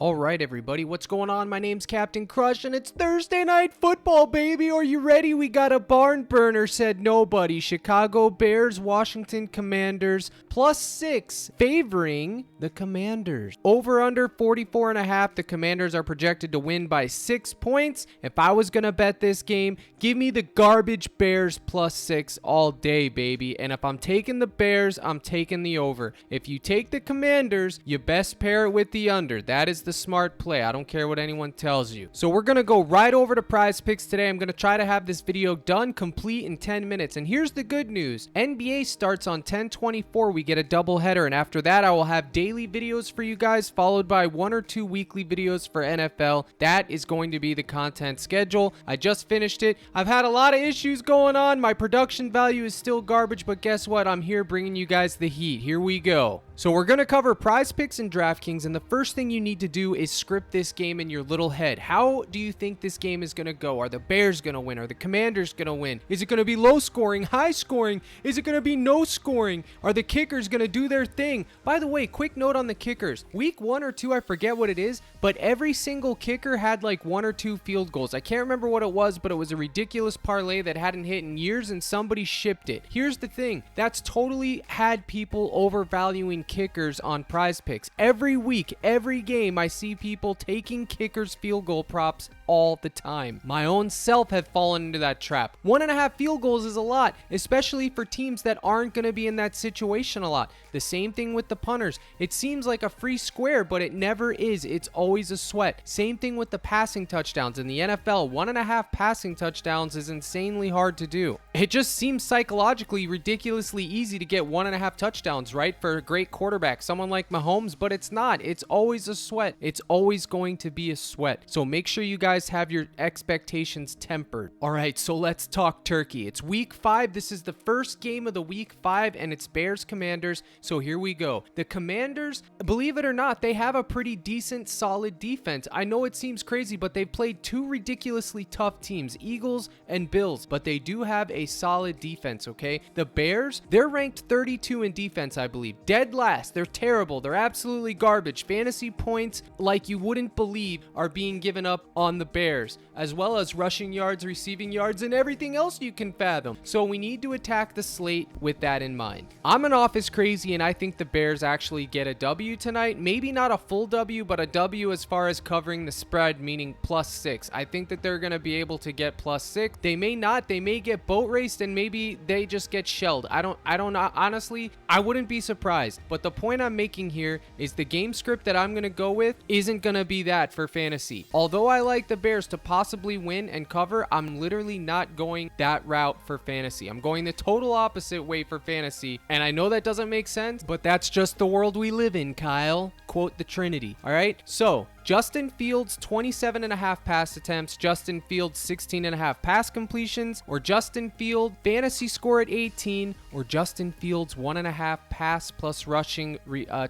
All right, everybody, what's going on? My name's Captain Crush, and it's Thursday Night Football, baby. Are you ready? We got a barn burner, said nobody. Chicago Bears, Washington Commanders, +6, favoring the Commanders. Over under 44.5. The Commanders are projected to win by 6 points. If I was going to bet this game, give me the garbage Bears +6 all day, baby. And if I'm taking the Bears, I'm taking the over. If you take the Commanders, you best pair it with the under. That is the smart play. I don't care what anyone tells you. So we're going to go right over to PrizePicks today. I'm going to try to have this video done complete in 10 minutes. And here's the good news. NBA starts on 10/24. We get a doubleheader. And after that, I will have daily videos for you guys, followed by 1 or 2 weekly videos for NFL. That is going to be the content schedule. I just finished it. I've had a lot of issues going on. My production value is still garbage, but guess what? I'm here bringing you guys the heat. Here we go. So we're going to cover PrizePicks and Draftkings, and the first thing you need to do is script this game in your little head. How do you think this game is going to go? Are the Bears going to win? Are the Commanders going to win? Is it going to be low scoring, high scoring? Is it going to be no scoring? Are the kickers going to do their thing? By the way, quick note on the kickers. Week 1 or 2, I forget what it is, but every single kicker had like 1 or 2 field goals. I can't remember what it was, but it was a ridiculous parlay that hadn't hit in years, and somebody shipped it. Here's the thing. That's totally had people overvaluing kickers on PrizePicks. Every week, every game, I see people taking kickers field goal props all the time. My own self have fallen into that trap. 1.5 field goals is a lot, especially for teams that aren't going to be in that situation a lot. The same thing with the punters. It seems like a free square, but it never is. It's always a sweat. Same thing with the passing touchdowns. In the NFL, 1.5 passing touchdowns is insanely hard to do. It just seems psychologically ridiculously easy to get 1.5 touchdowns, right? For a great quarterback, someone like Mahomes, but it's not. It's always a sweat. It's always going to be a sweat. So make sure you guys have your expectations tempered. All right, so let's talk turkey. It's week 5. This is the first game of the week 5, and it's Bears Commanders. So here we go. The Commanders, believe it or not, they have a pretty decent, solid defense. I know it seems crazy, but they've played 2 ridiculously tough teams, Eagles and Bills, but they do have a solid defense, okay? The Bears, they're ranked 32 in defense, I believe. Dead last. They're terrible. They're absolutely garbage. Fantasy points like you wouldn't believe are being given up on the Bears, as well as rushing yards, receiving yards, and everything else you can fathom. So we need to attack the slate with that in mind. I'm an office crazy, and I think the Bears actually get a W tonight. Maybe not a full W, but a W as far as covering the spread, meaning +6. I think that they're going to be able to get +6. They may not. They may get boat raced, and maybe they just get shelled. I don't honestly, I wouldn't be surprised. But the point I'm making here is the game script that I'm going to go with isn't going to be that for fantasy. Although I like the Bears to possibly win and cover, I'm literally not going that route for fantasy. I'm going the total opposite way for fantasy. And I know that doesn't make sense, but that's just the world we live in, Kyle. Quote the Trinity. All right. So Justin Fields, 27.5 pass attempts, Justin Fields, 16.5 pass completions, or Justin Fields fantasy score at 18, or Justin Fields 1.5 pass plus rushing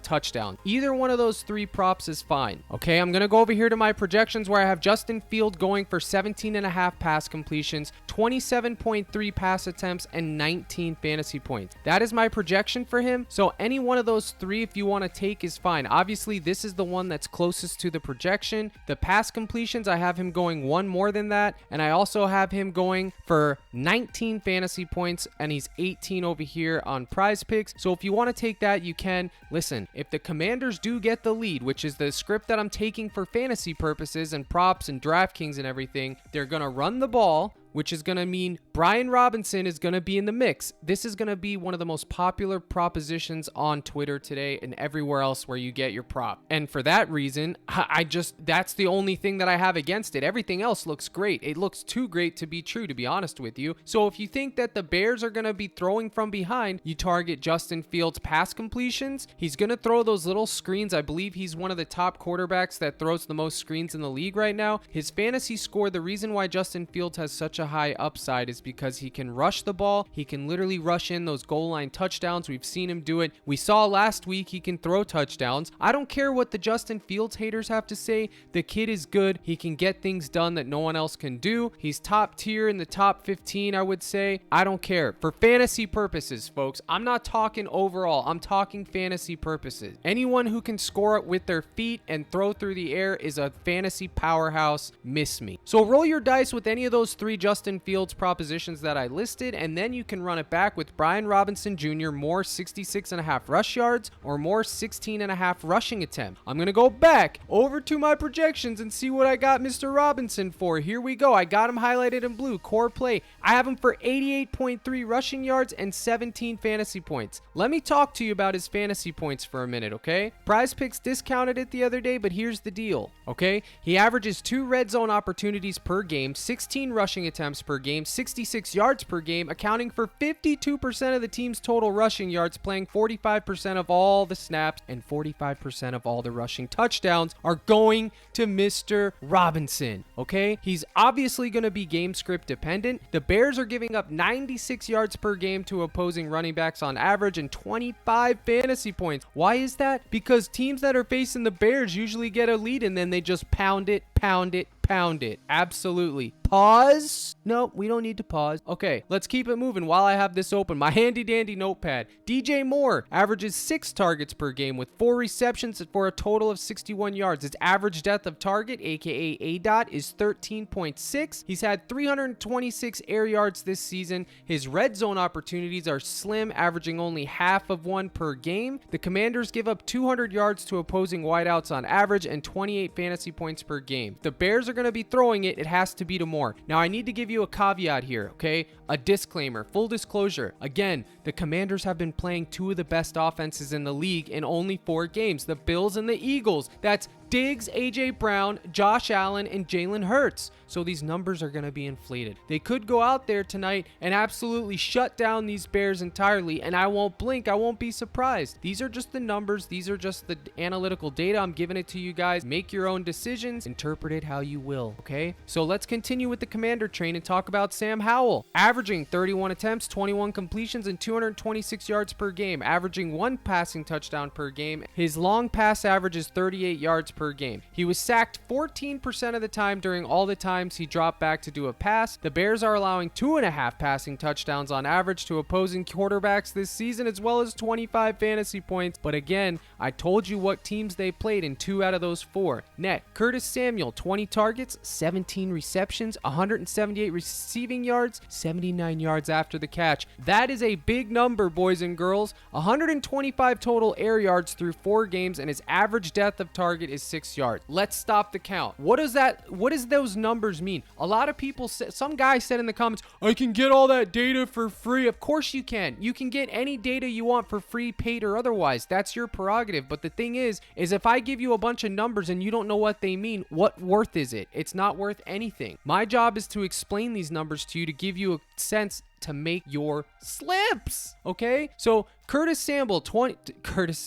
touchdown. Either one of those 3 props is fine. Okay, I'm going to go over here to my projections where I have Justin Fields going for 17.5 pass completions, 27.3 pass attempts, and 19 fantasy points. That is my projection for him. So any one of those 3, if you want to take, is fine. Obviously, this is the one that's closest to the projection. The pass completions, I have him going 1 more than that, and I also have him going for 19 fantasy points, and he's 18 over here on PrizePicks. So if you want to take that, you can. Listen, if the Commanders do get the lead, which is the script that I'm taking for fantasy purposes and props and Draftkings and everything, they're going to run the ball, which is going to mean Brian Robinson is going to be in the mix. This is going to be one of the most popular propositions on Twitter today and everywhere else where you get your prop. And for that reason, that's the only thing that I have against it. Everything else looks great. It looks too great to be true, to be honest with you. So if you think that the Bears are going to be throwing from behind, you target Justin Fields' pass completions. He's going to throw those little screens. I believe he's one of the top quarterbacks that throws the most screens in the league right now. His fantasy score, the reason why Justin Fields has such a high upside is because he can rush the ball. He can literally rush in those goal line touchdowns. We've seen him do it. We saw last week he can throw touchdowns. I don't care what the Justin Fields haters have to say. The kid is good. He can get things done that no one else can do. He's top tier in the top 15, I would say. I don't care. For fantasy purposes, folks, I'm not talking overall. I'm talking fantasy purposes. Anyone who can score it with their feet and throw through the air is a fantasy powerhouse. Miss me. So roll your dice with any of those 3 Justin Fields propositions that I listed, and then you can run it back with Brian Robinson Jr., more 66.5 rush yards or more 16.5 rushing attempts. I'm going to go back over to my projections and see what I got Mr. Robinson for. Here we go. I got him highlighted in blue. Core play. I have him for 88.3 rushing yards and 17 fantasy points. Let me talk to you about his fantasy points for a minute, okay? PrizePicks discounted it the other day, but here's the deal, okay? He averages 2 red zone opportunities per game, 16 rushing attempts per game, 66 yards per game, accounting for 52% of the team's total rushing yards, playing 45% of all the snaps, and 45% of all the rushing touchdowns are going to Mr. Robinson, okay? He's obviously going to be game script dependent. The Bears are giving up 96 yards per game to opposing running backs on average and 25 fantasy points. Why is that? Because teams that are facing the Bears usually get a lead and then they just pound it. Absolutely. Pause? No, we don't need to pause. Okay, let's keep it moving while I have this open. My handy dandy notepad. DJ Moore averages 6 targets per game with 4 receptions for a total of 61 yards. His average depth of target, aka ADOT, is 13.6. He's had 326 air yards this season. His red zone opportunities are slim, averaging only half of one per game. The Commanders give up 200 yards to opposing wideouts on average and 28 fantasy points per game. If the Bears are going to be throwing it, it has to be to Moore. Now, I need to give you a caveat here, okay? A disclaimer, full disclosure. Again, the Commanders have been playing 2 of the best offenses in the league in only 4 games, the Bills and the Eagles. That's Diggs, A.J. Brown, Josh Allen, and Jalen Hurts. So these numbers are going to be inflated. They could go out there tonight and absolutely shut down these Bears entirely, and I won't blink. I won't be surprised. These are just the numbers. These are just the analytical data. I'm giving it to you guys. Make your own decisions. Interpret it how you will, okay? So let's continue with the Commander train and talk about Sam Howell. Averaging 31 attempts, 21 completions, and 226 yards per game. Averaging 1 passing touchdown per game. His long pass average is 38 yards per game. He was sacked 14% of the time during all the times he dropped back to do a pass. The Bears are allowing 2.5 passing touchdowns on average to opposing quarterbacks this season, as well as 25 fantasy points. But again, I told you what teams they played in 2 out of those 4. Net, Curtis Samuel, 20 targets, 17 receptions, 178 receiving yards, 79 yards after the catch. That is a big number, boys and girls. 125 total air yards through 4 games, and his average depth of target is 6 yards. Let's stop the count. What does those numbers mean? A lot of people said, some guy said in the comments, I can get all that data for free. Of course you can. You can get any data you want for free, paid or otherwise. That's your prerogative. But the thing is if I give you a bunch of numbers and you don't know what they mean, what worth is it? It's not worth anything. My job is to explain these numbers to you to give you a sense to make your slips. Okay? So Curtis Samuel, 20 targets,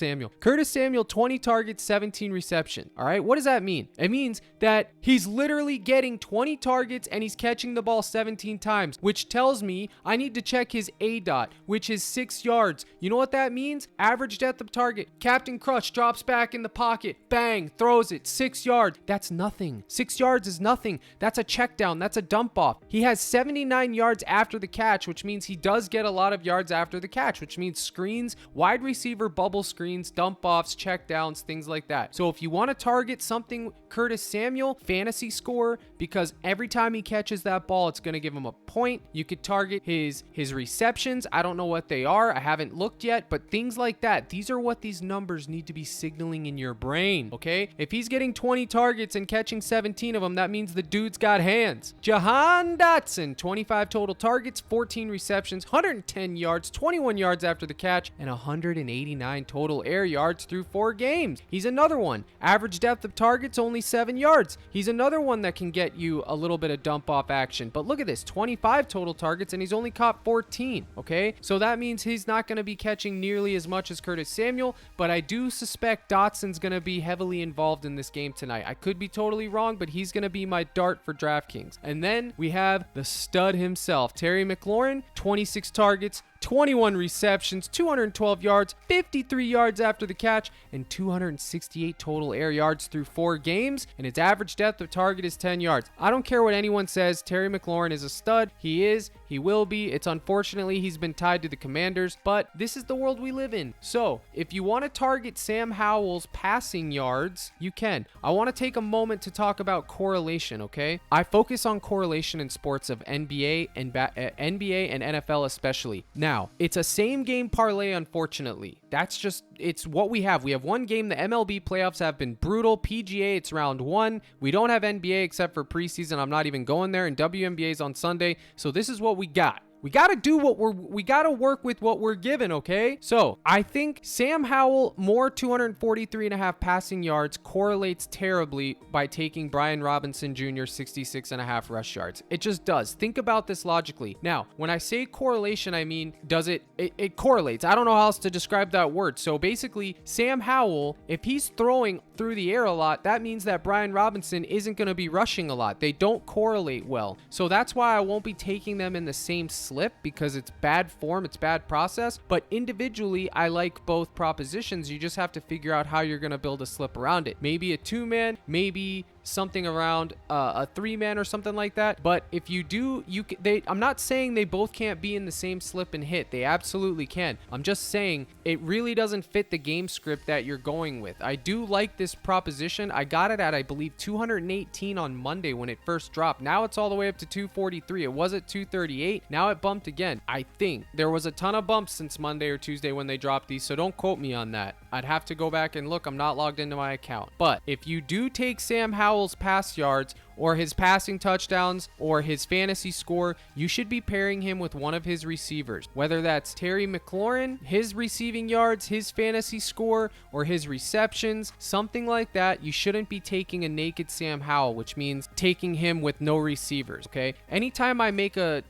17 reception. All right. What does that mean? It means that he's literally getting 20 targets and he's catching the ball 17 times, which tells me I need to check his ADOT, which is 6 yards. You know what that means? Average depth of target. Captain Crush drops back in the pocket. Bang, throws it 6 yards. That's nothing. 6 yards is nothing. That's a check down. That's a dump off. He has 79 yards after the catch, which means he does get a lot of yards after the catch, which means screens, wide receiver bubble screens, dump offs, check downs, things like that. So if you want to target something, Curtis Samuel, fantasy score, because every time he catches that ball, it's going to give him a point. You could target his receptions. I don't know what they are. I haven't looked yet, but things like that. These are what these numbers need to be signaling in your brain, okay? If he's getting 20 targets and catching 17 of them, that means the dude's got hands. Jahan Dotson, 25 total targets, 14 14 receptions, 110 yards, 21 yards after the catch, and 189 total air yards through 4 games. He's another one. Average depth of target's only 7 yards. He's another one that can get you a little bit of dump off action. But look at this, 25 total targets and he's only caught 14, okay? So that means he's not going to be catching nearly as much as Curtis Samuel, but I do suspect Dotson's going to be heavily involved in this game tonight. I could be totally wrong, but he's going to be my dart for DraftKings. And then we have the stud himself, Terry McLaurin, 26 targets, 21 receptions, 212 yards, 53 yards after the catch, and 268 total air yards through 4 games, and its average depth of target is 10 yards. I don't care what anyone says, Terry McLaurin is a stud. He is, he will be. It's unfortunately he's been tied to the Commanders, but this is the world we live in. So, if you want to target Sam Howell's passing yards, you can. I want to take a moment to talk about correlation, okay? I focus on correlation in sports of NBA and NFL especially. Now, it's a same game parlay, unfortunately. That's just, it's what we have. We have one game. The MLB playoffs have been brutal. PGA, it's round 1. We don't have NBA except for preseason. I'm not even going there. And WNBA is on Sunday. So this is what we got. We got to do what we got to work with what we're given, okay? So I think Sam Howell, more 243.5 passing yards correlates terribly by taking Brian Robinson Jr. 66.5 rush yards. It just does. Think about this logically. Now, when I say correlation, I mean, does it correlates. I don't know how else to describe that word. So basically, Sam Howell, if he's throwing through the air a lot, that means that Brian Robinson isn't going to be rushing a lot. They don't correlate well. So that's why I won't be taking them in the same slip, because it's bad form, it's bad process. But individually, I like both propositions. You just have to figure out how you're going to build a slip around it. Maybe a 2-man, maybe something around a 3-man or something like that. But if you do, I'm not saying they both can't be in the same slip and hit. They absolutely can. I'm just saying it really doesn't fit the game script that you're going with. I do like this proposition. I got it at, I believe, 218 on Monday when it first dropped. Now it's all the way up to 243. It was at 238. Now it bumped again. I think there was a ton of bumps since Monday or Tuesday when they dropped these, so don't quote me on that. I'd have to go back and look. I'm not logged into my account. But if you do take Sam Howell's pass yards or his passing touchdowns or his fantasy score, you should be pairing him with one of his receivers, whether that's Terry McLaurin, his receiving yards, his fantasy score, or his receptions, something like that. You shouldn't be taking a naked Sam Howell, which means taking him with no receivers, okay? Anytime I make a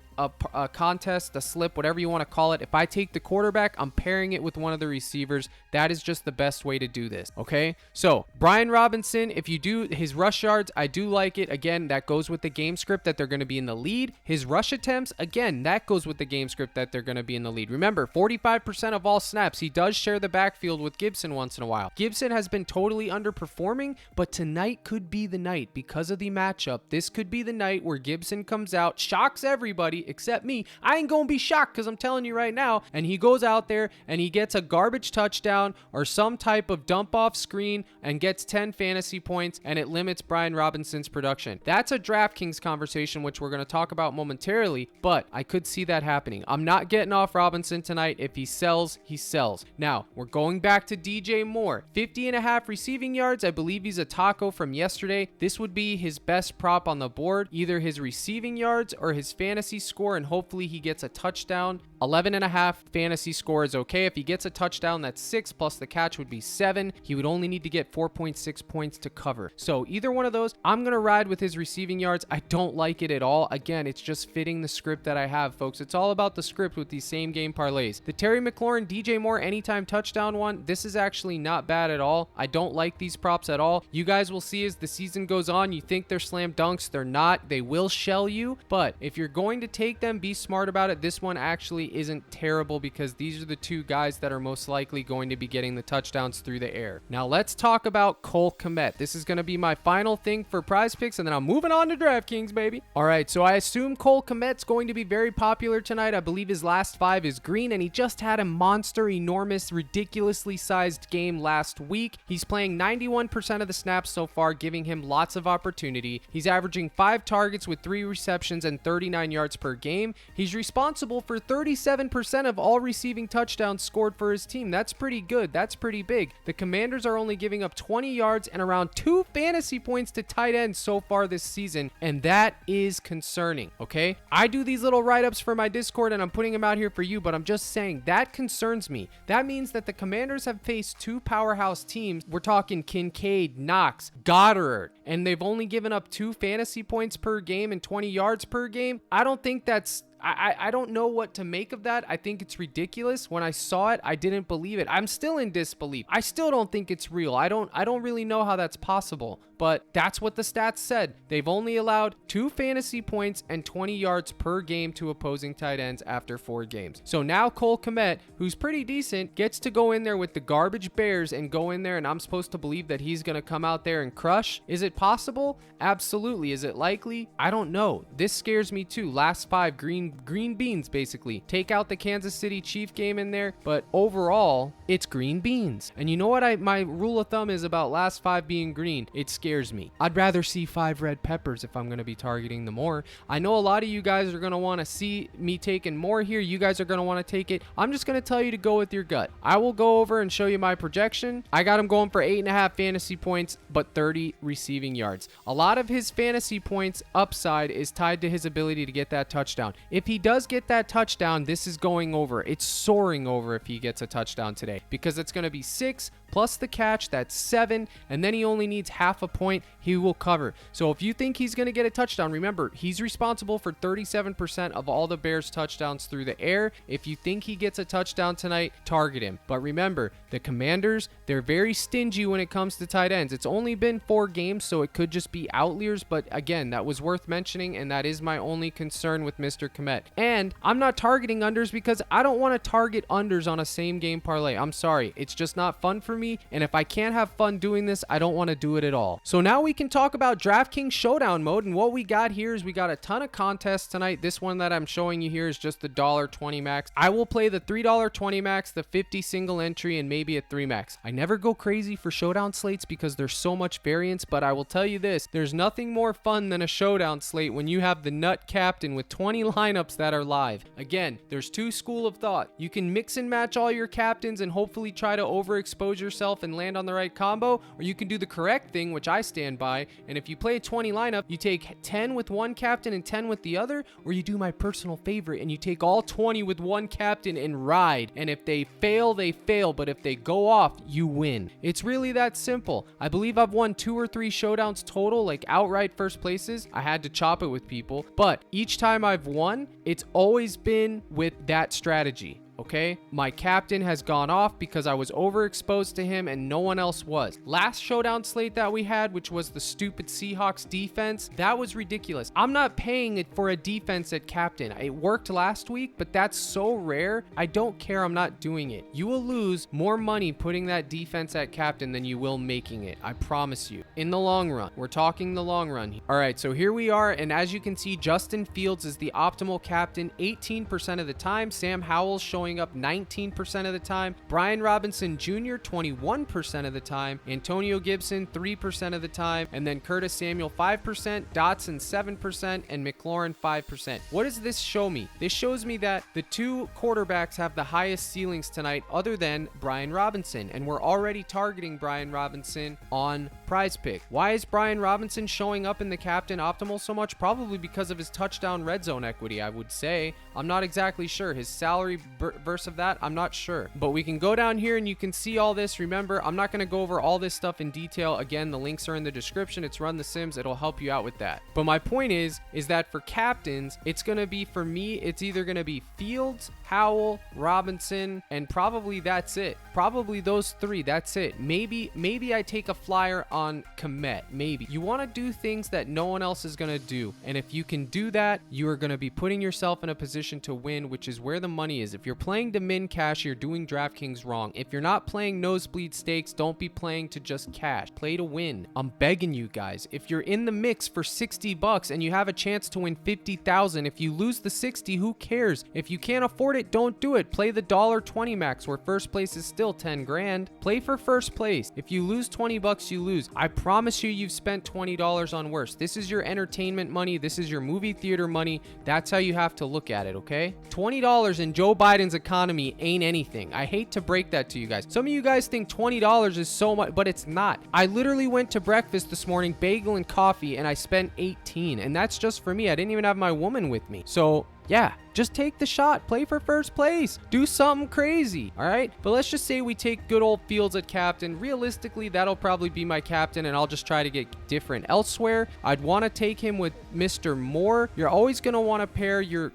contest, a slip, whatever you want to call it, if I take the quarterback, I'm pairing it with one of the receivers. That is just the best way to do this, okay? So Brian Robinson, if you do his rush yards, I do like it. Again, that goes with the game script that they're going to be in the lead. His rush attempts, again, that goes with the game script that they're going to be in the lead. Remember, 45% of all snaps. He does share the backfield with Gibson once in a while. Gibson has been totally underperforming, but tonight could be the night because of the matchup. This could be the night where Gibson comes out, shocks everybody except me. I ain't gonna be shocked because I'm telling you right now, and he goes out there and he gets a garbage touchdown or some type of dump off screen and gets 10 fantasy points, and it limits Brian Robinson's production. That's a DraftKings conversation, which we're going to talk about momentarily, but I could see that happening. I'm not getting off Robinson tonight. If he sells, he sells. Now, we're going back to DJ Moore. 50.5 receiving yards. I believe he's a taco from yesterday. This would be his best prop on the board, either his receiving yards or his fantasy score, and hopefully he gets a touchdown. 11.5 fantasy score is okay. If he gets a touchdown, that's 6 plus the catch would be 7. He would only need to get 4.6 points to cover. So either one of those, I'm going to ride with his receiving yards. I don't like it at all. Again, it's just fitting the script that I have, folks. It's all about the script with these same game parlays. The Terry McLaurin, DJ Moore, anytime touchdown one, this is actually not bad at all. I don't like these props at all. You guys will see as the season goes on, you think they're slam dunks. They're not. They will shell you. But if you're going to take them, be smart about it. This one actually isn't terrible because these are the two guys that are most likely going to be getting the touchdowns through the air. Now let's talk about Cole Kmet. This is going to be my final thing for PrizePicks, and then I'm moving on to DraftKings, baby. All right, so I assume Cole Kmet's going to be very popular tonight. I believe his last 5 is green, and he just had a monster, enormous, ridiculously sized game last week. He's playing 91% of the snaps so far, giving him lots of opportunity. He's averaging 5 targets with 3 receptions and 39 yards per game. He's responsible for 36 37% of all receiving touchdowns scored for his team. That's pretty good. That's pretty big. The Commanders are only giving up 20 yards and around 2 fantasy points to tight ends so far this season, and that is concerning, okay? I do these little write-ups for my Discord, and I'm putting them out here for you, but I'm just saying that concerns me. That means that the Commanders have faced 2 powerhouse teams. We're talking Kincaid, Knox, Goddard, and they've only given up 2 fantasy points per game and 20 yards per game. I don't think that's I don't know what to make of that. I think it's ridiculous. When I saw it, I didn't believe it. I'm still in disbelief. I still don't think it's real. I don't really know how that's possible, but that's what the stats said. They've only allowed 2 fantasy points and 20 yards per game to opposing tight ends after 4 games. So now Cole Kmet, who's pretty decent, gets to go in there with the garbage Bears and go in there, and I'm supposed to believe that he's going to come out there and crush. Is it possible? Absolutely. Is it likely? I don't know. This scares me too. Last 5 green beans, basically. Take out the Kansas City Chief game in there, but overall, it's green beans. And you know what my rule of thumb is about last 5 being green? It scares me. I'd rather see 5 red peppers if I'm going to be targeting the more. I know a lot of you guys are going to want to see me taking more here. You guys are going to want to take it. I'm just going to tell you to go with your gut. I will go over and show you my projection. I got him going for 8.5 fantasy points, but 30 receiving yards. A lot of his fantasy points upside is tied to his ability to get that touchdown. If he does get that touchdown, this is going over. It's soaring over if he gets a touchdown today, because it's going to be 6 plus the catch. That's 7, and then he only needs half a point. He will cover. So if you think he's going to get a touchdown, remember, he's responsible for 37% of all the Bears touchdowns through the air. If you think he gets a touchdown tonight, target him. But remember, the Commanders, they're very stingy when it comes to tight ends. It's only been 4 games, so it could just be outliers, but again, that was worth mentioning, and that is my only concern with Mr. Kmet. And I'm not targeting unders because I don't want to target unders on a same game parlay. I'm sorry. It's just not fun for me. And if I can't have fun doing this, I don't want to do it at all. So now we can talk about Draftkings showdown mode. And what we got here is we got a ton of contests tonight. This one that I'm showing you here is just the $1.20 max. I will play the $3.20 max, the 50 single entry, and maybe a 3 max. I never go crazy for showdown slates because there's so much variance, but I will tell you this, there's nothing more fun than a showdown slate when you have the nut captain with 20 lineups that are live. Again, there's 2 school of thought. You can mix and match all your captains and hopefully try to overexpose yourself and land on the right combo, or you can do the correct thing, which I stand by, and if you play a 20 lineup, you take 10 with one captain and 10 with the other, or you do my personal favorite and you take all 20 with one captain and ride, and if they fail, they fail, but if they go off, you win. It's really that simple. I believe I've won 2 or 3 showdowns total, like outright first places. I had to chop it with people, but each time I've won, it's always been with that strategy. Okay, my captain has gone off because I was overexposed to him and no one else was. Last showdown slate that we had, which was the stupid Seahawks defense, that was ridiculous. I'm not paying it for a defense at captain. It worked last week, but that's so rare. I don't care. I'm not doing it. You will lose more money putting that defense at captain than you will making it. I promise you. In the long run, we're talking the long run. All right, so here we are, and as you can see, Justin Fields is the optimal captain 18% of the time. Sam Howell's showing up 19% of the time. Brian Robinson Jr. 21% of the time. Antonio Gibson 3% of the time. And then Curtis Samuel 5%, Dotson 7%, and McLaurin 5%. What does this show me? This shows me that the 2 quarterbacks have the highest ceilings tonight other than Brian Robinson. And we're already targeting Brian Robinson on PrizePicks. Why is Brian Robinson showing up in the captain optimal so much? Probably because of his touchdown red zone equity, I would say. I'm not exactly sure. His salary verse of that, I'm not sure. But we can go down here and you can see all this. Remember, I'm not going to go over all this stuff in detail. Again, the links are in the description. It's Run the Sims. It'll help you out with that. But my point is that for captains, it's going to be, for me, it's either going to be Fields, Howell, Robinson, and probably that's it. Probably those 3. That's it. Maybe I take a flyer on Kmet. Maybe. You want to do things that no one else is going to do. And if you can do that, you are going to be putting yourself in a position to win, which is where the money is. If you're playing to min cash, you're doing DraftKings wrong. If you're not playing nosebleed stakes, don't be playing to just cash. Play to win. I'm begging you guys. If you're in the mix for 60 bucks and you have a chance to win 50,000, if you lose the 60, who cares? If you can't afford it, don't do it. Play the $1.20 max where first place is still 10 grand. Play for first place. If you lose 20 bucks, you lose. I promise you, you've spent $20 on worse. This is your entertainment money. This is your movie theater money. That's how you have to look at it, okay? $20 in Joe Biden's economy ain't anything. I hate to break that to you guys. Some of you guys think $20 is so much, but it's not. I literally went to breakfast this morning, bagel and coffee, and I spent 18, and that's just for me. I didn't even have my woman with me. So yeah, just take the shot. Play for first place. Do something crazy, all right? But let's just say we take good old Fields at captain. Realistically, that'll probably be my captain, and I'll just try to get different elsewhere. I'd want to take him with Mr. Moore. You're always going to want to pair your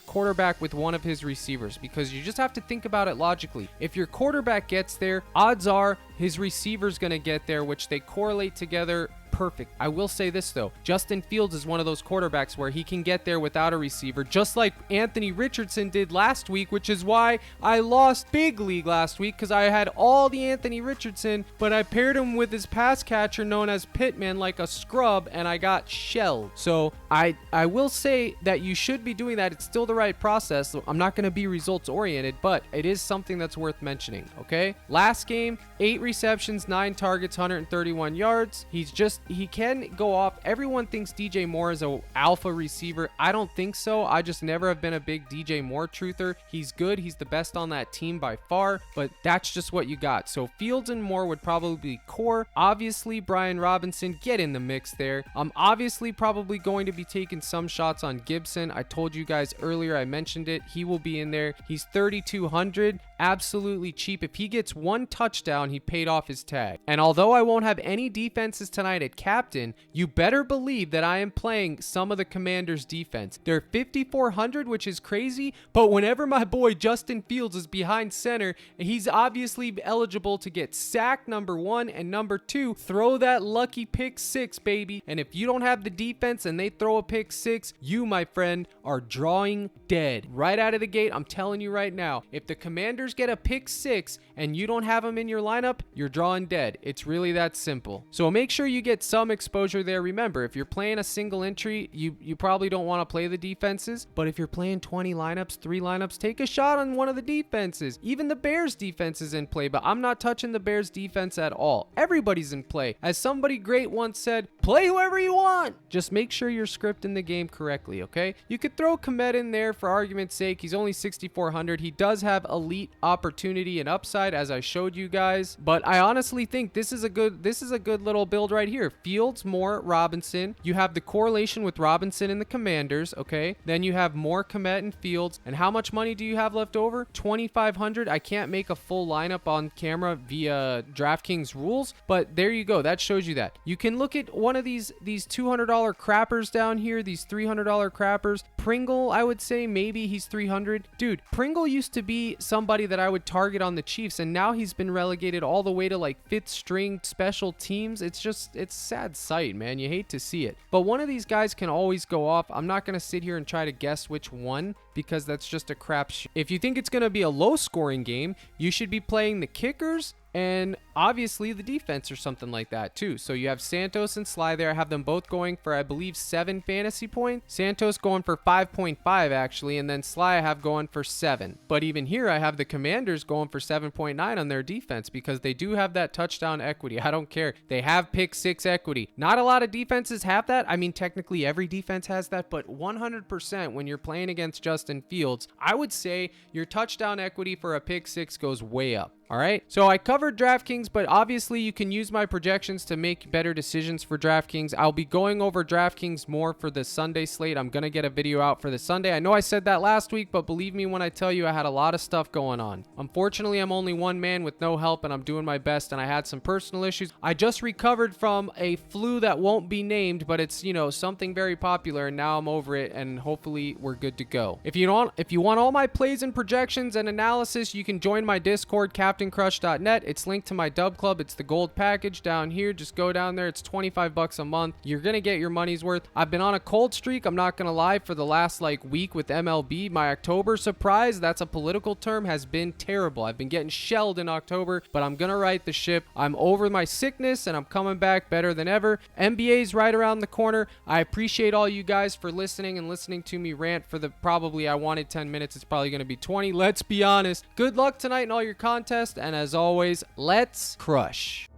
quarterback with one of his receivers, because you just have to think about it logically. If your quarterback gets there, odds are his receiver's going to get there, which they correlate together perfect. I will say this though, Justin Fields is one of those quarterbacks where he can get there without a receiver, just like Anthony Richardson did last week, which is why I lost big league last week, because I had all the Anthony Richardson, but I paired him with his pass catcher known as Pittman like a scrub, and I got shelled. So I will say that you should be doing that. It's still the right process. I'm not going to be results oriented, but it is something that's worth mentioning, okay? Last game, 8 receptions, 9 targets, 131 yards. He can go off. Everyone thinks DJ Moore is an alpha receiver. I don't think so. I just never have been a big DJ Moore truther. He's good. He's the best on that team by far, but that's just what you got. So Fields and Moore would probably be core. Obviously, Brian Robinson, get in the mix there. I'm obviously probably going to be taking some shots on Gibson. I told you guys earlier, I mentioned it. He will be in there. He's 3,200. Absolutely cheap. If he gets one touchdown, he paid off his tag. And although I won't have any defenses tonight at captain, you better believe that I am playing some of the Commanders' defense. They're 5,400, which is crazy, but whenever my boy Justin Fields is behind center, he's obviously eligible to get sack number 1, and number 2, throw that lucky pick 6, baby. And if you don't have the defense and they throw a pick 6, you, my friend, are drawing dead. Right out of the gate, I'm telling you right now, if the Commanders get a pick 6 and you don't have them in your lineup, you're drawing dead. It's really that simple. So make sure you get some exposure there. Remember, if you're playing a single entry, you probably don't want to play the defenses, but if you're playing 20 lineups, 3 lineups, take a shot on one of the defenses. Even the Bears defense is in play, but I'm not touching the Bears defense at all. Everybody's in play. As somebody great once said, play whoever you want. Just make sure you're scripting the game correctly, okay? You could throw Kmet in there for argument's sake. He's only 6,400. He does have elite opportunity and upside, as I showed you guys, but I honestly think this is a good little build right here. Fields, Moore, Robinson. You have the correlation with Robinson and the Commanders, okay? Then you have Moore, Kmet, and Fields. And how much money do you have left over? 2,500. I can't make a full lineup on camera via DraftKings rules, but there you go. That shows you that. You can look at one of these $200 crappers down here, these $300 crappers. Pringle, I would say maybe he's 300. Dude, Pringle used to be somebody that I would target on the Chiefs, and now he's been relegated all the way to like 5th string special teams. It's sad sight, man. You hate to see it. But one of these guys can always go off. I'm not going to sit here and try to guess which one, because that's just a crapshoot. If you think it's going to be a low scoring game, you should be playing the kickers and obviously the defense or something like that too. So you have Santos and Sly there. I have them both going for, I believe, 7 fantasy points. Santos going for 5.5 actually, and then Sly I have going for 7. But even here I have the Commanders going for 7.9 on their defense, because they do have that touchdown equity. I don't care. They have pick 6 equity. Not a lot of defenses have that. I mean, technically every defense has that, but 100% when you're playing against Justin Fields, I would say your touchdown equity for a pick 6 goes way up. All right, so I covered DraftKings, but obviously you can use my projections to make better decisions for DraftKings. I'll be going over DraftKings more for the Sunday slate. I'm going to get a video out for the Sunday. I know I said that last week, but believe me when I tell you I had a lot of stuff going on. Unfortunately, I'm only one man with no help, and I'm doing my best, and I had some personal issues. I just recovered from a flu that won't be named, but it's, something very popular, and now I'm over it, and hopefully we're good to go. If you want all my plays and projections and analysis, you can join my Discord, Captain CaptainCrush.net. It's linked to my Dub Club. It's the gold package down here. Just go down there. It's 25 bucks a month. You're going to get your money's worth. I've been on a cold streak. I'm not going to lie. For the last week with MLB, my October surprise, that's a political term, has been terrible. I've been getting shelled in October, but I'm going to right the ship. I'm over my sickness and I'm coming back better than ever. NBA's right around the corner. I appreciate all you guys for listening and listening to me rant for the probably I wanted 10 minutes. It's probably going to be 20. Let's be honest. Good luck tonight in all your contests. And as always, let's crush.